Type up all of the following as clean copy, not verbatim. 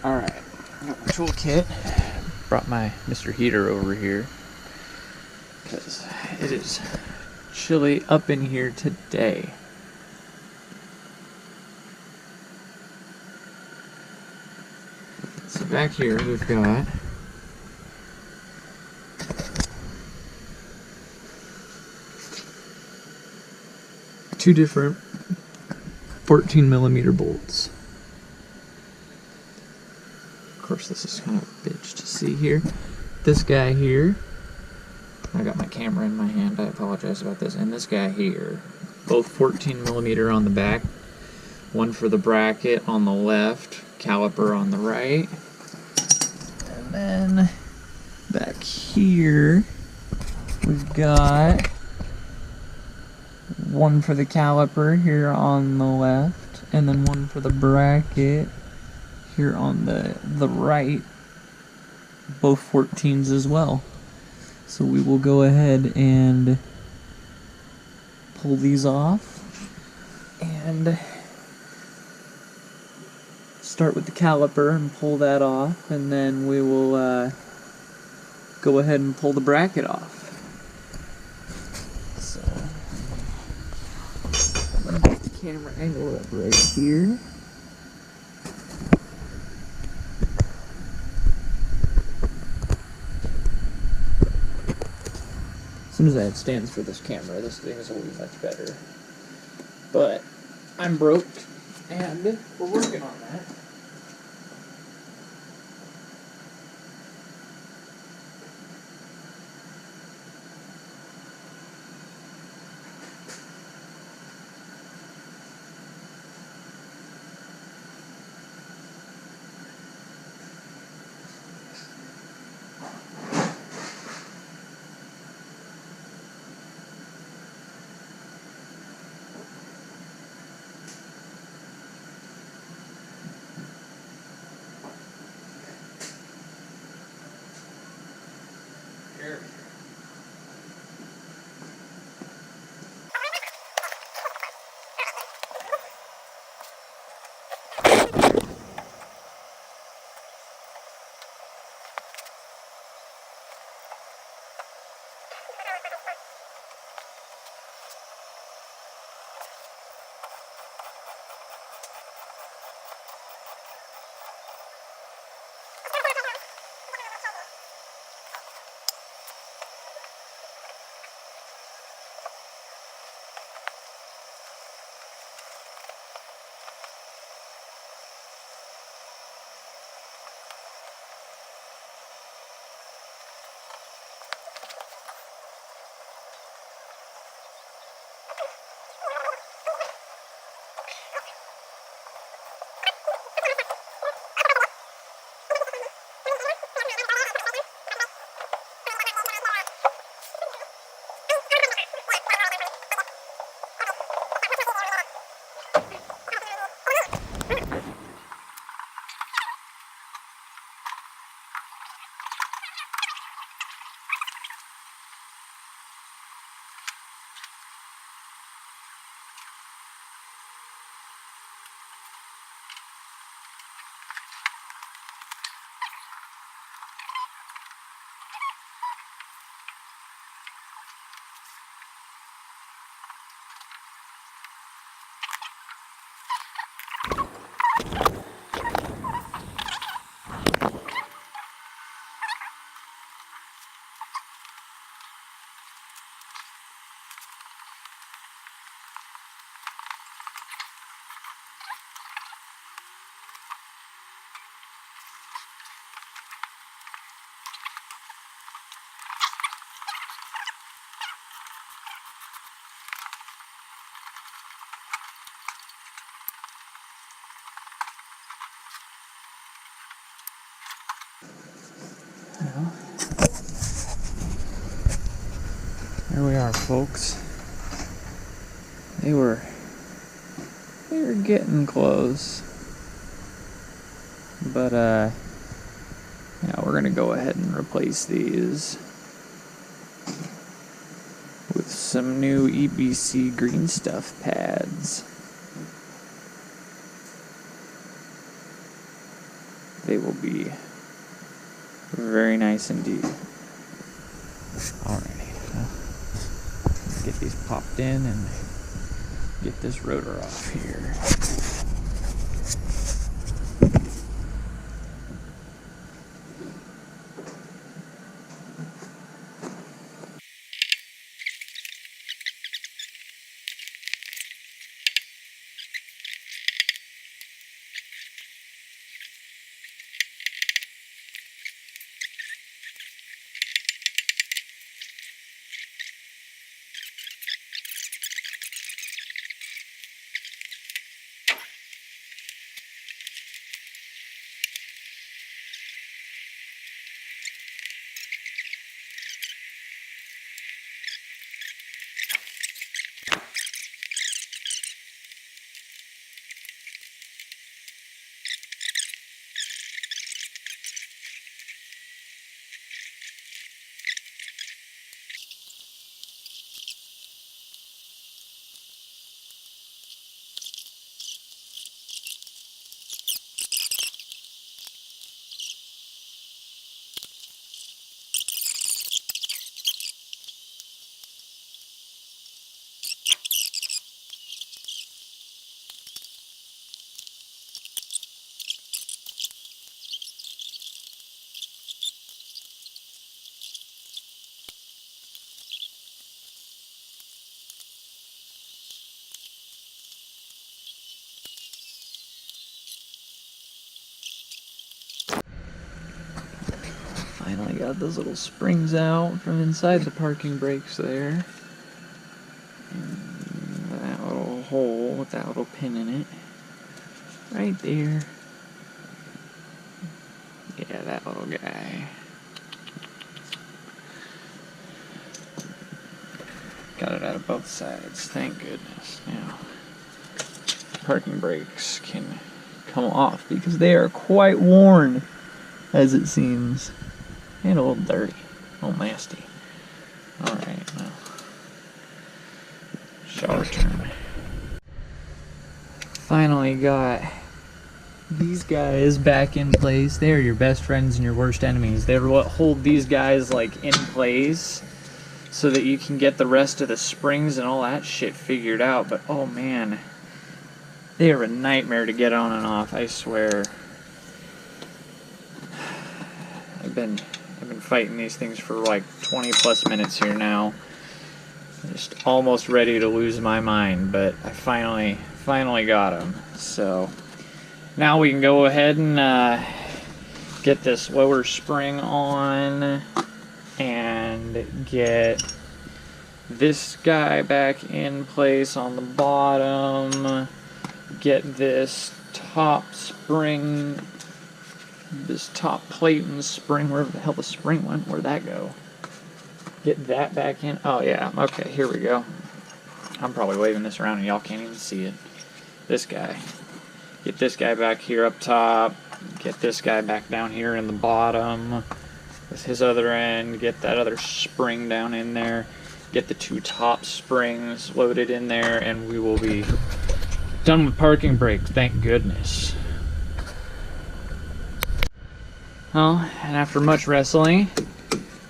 Alright, I got my toolkit. Brought my Mr. Heater over here because it is chilly up in here today. So back here we've got two different 14mm bolts. Of course, this is kind of a bitch to see here. This guy here, I got my camera in my hand, I apologize about this, and this guy here, both 14mm on the back, one for the bracket on the left, caliper on the right, and then back here we've got one for the caliper here on the left, and then one for the bracket here on the right, both 14s as well. So we will go ahead and pull these off and start with the caliper and pull that off, and then we will go ahead and pull the bracket off. So I'm going to get the camera angle up right here. As soon as I have stands for this camera, this thing is always much better. But I'm broke, and we're working on that. Well, there we are, folks. They were getting close, but yeah, we're gonna go ahead and replace these with some new EBC green stuff pads. they will be very nice indeed. Alrighty, let's get these popped in and get this rotor off here. Finally got those little springs out from inside the parking brakes there. And that little hole with that little pin in it. Right there. Yeah, that little guy. Got it out of both sides, thank goodness. Now, parking brakes can come off because they are quite worn, as it seems. And a little dirty, a little nasty. Alright, now, shower turn. Finally got these guys back in place. They are your best friends and your worst enemies. They're what hold these guys like in place so that you can get the rest of the springs and all that shit figured out. But oh man, they are a nightmare to get on and off, I swear. I've been fighting these things for like 20 plus minutes here now. Just almost ready to lose my mind, but I finally got them. So now we can go ahead and get this lower spring on and get this guy back in place on the bottom. Get this top spring, this top plate and spring, where the hell the spring went, where'd that go? Get that back in. Oh yeah, okay, here we go. I'm probably waving this around and y'all can't even see it. This guy. Get this guy back here up top. Get this guy back down here in the bottom with his other end. Get that other spring down in there. Get the two top springs loaded in there, and we will be done with parking brake, thank goodness. Well, and after much wrestling,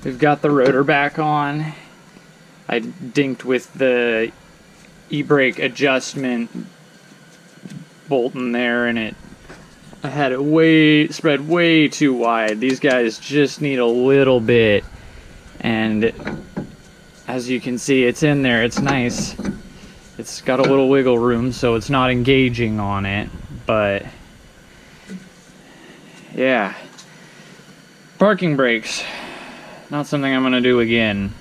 we've got the rotor back on. I dinked with the e-brake adjustment bolt in there, and I had it spread way too wide. These guys just need a little bit, and as you can see, it's in there. It's nice. It's got a little wiggle room, so it's not engaging on it, but yeah. Parking brakes, not something I'm gonna do again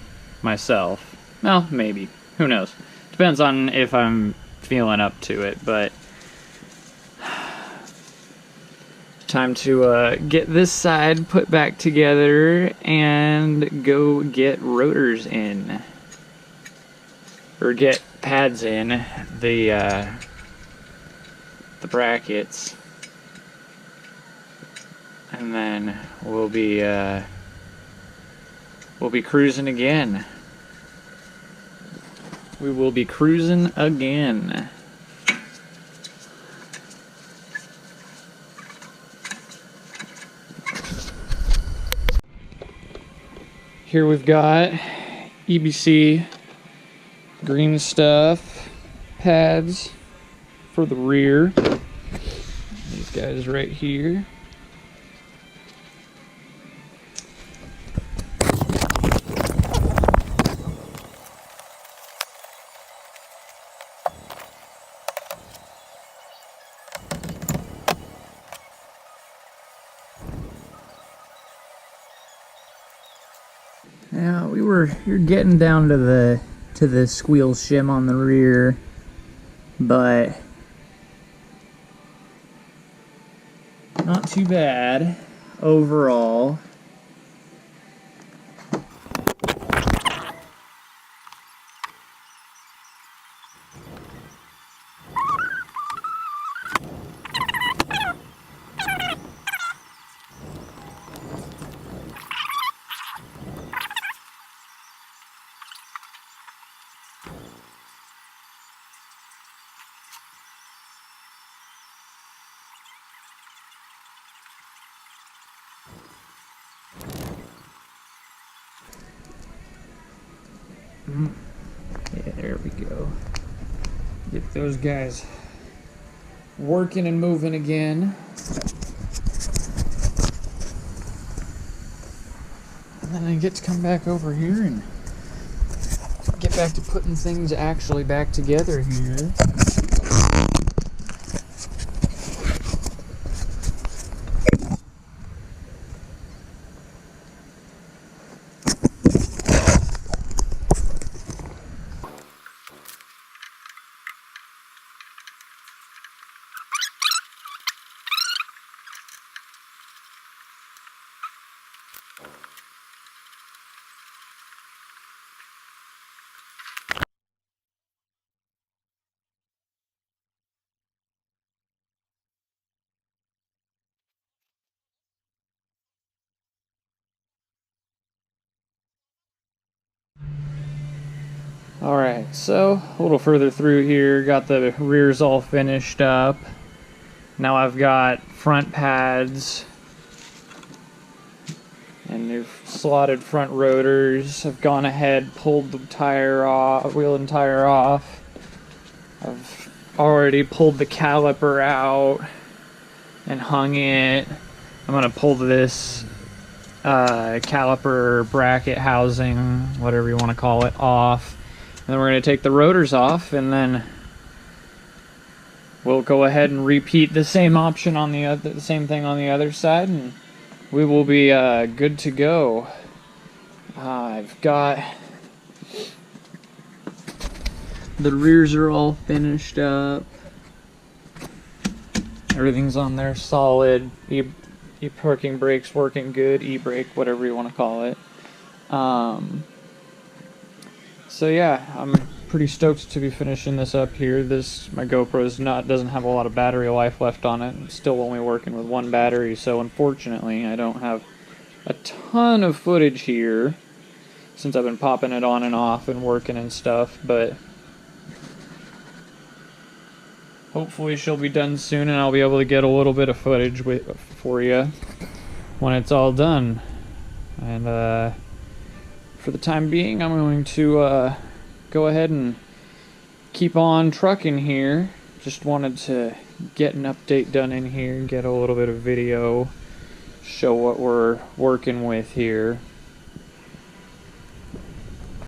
myself. Well, maybe. Who knows? Depends on if I'm feeling up to it, but time to get this side put back together and go get rotors in. Or get pads in, the brackets. And then we'll be cruising again. We will be cruising again. Here we've got EBC green stuff pads for the rear. These guys right here. Now you're getting down to the squeal shim on the rear, but not too bad overall. Yeah, there we go. Get those guys working and moving again. And then I get to come back over here and get back to putting things actually back together here. Alright, so a little further through here, got the rears all finished up. Now I've got front pads and new slotted front rotors. I've gone ahead, pulled the tire off, wheel and tire off. I've already pulled the caliper out and hung it. I'm going to pull this caliper bracket housing, whatever you want to call it, off. And then we're going to take the rotors off, and then we'll go ahead and repeat the same option on the same thing on the other side, and we will be good to go. I've got the rears are all finished up. Everything's on there solid. E-parking brake's working good. E-brake, whatever you want to call it. So yeah, I'm pretty stoked to be finishing this up here. My GoPro doesn't have a lot of battery life left on it. It's still only working with one battery, so unfortunately I don't have a ton of footage here since I've been popping it on and off and working and stuff, but hopefully she'll be done soon and I'll be able to get a little bit of footage for you when it's all done. And for the time being, I'm going to go ahead and keep on trucking here. Just wanted to get an update done in here, get a little bit of video, show what we're working with here.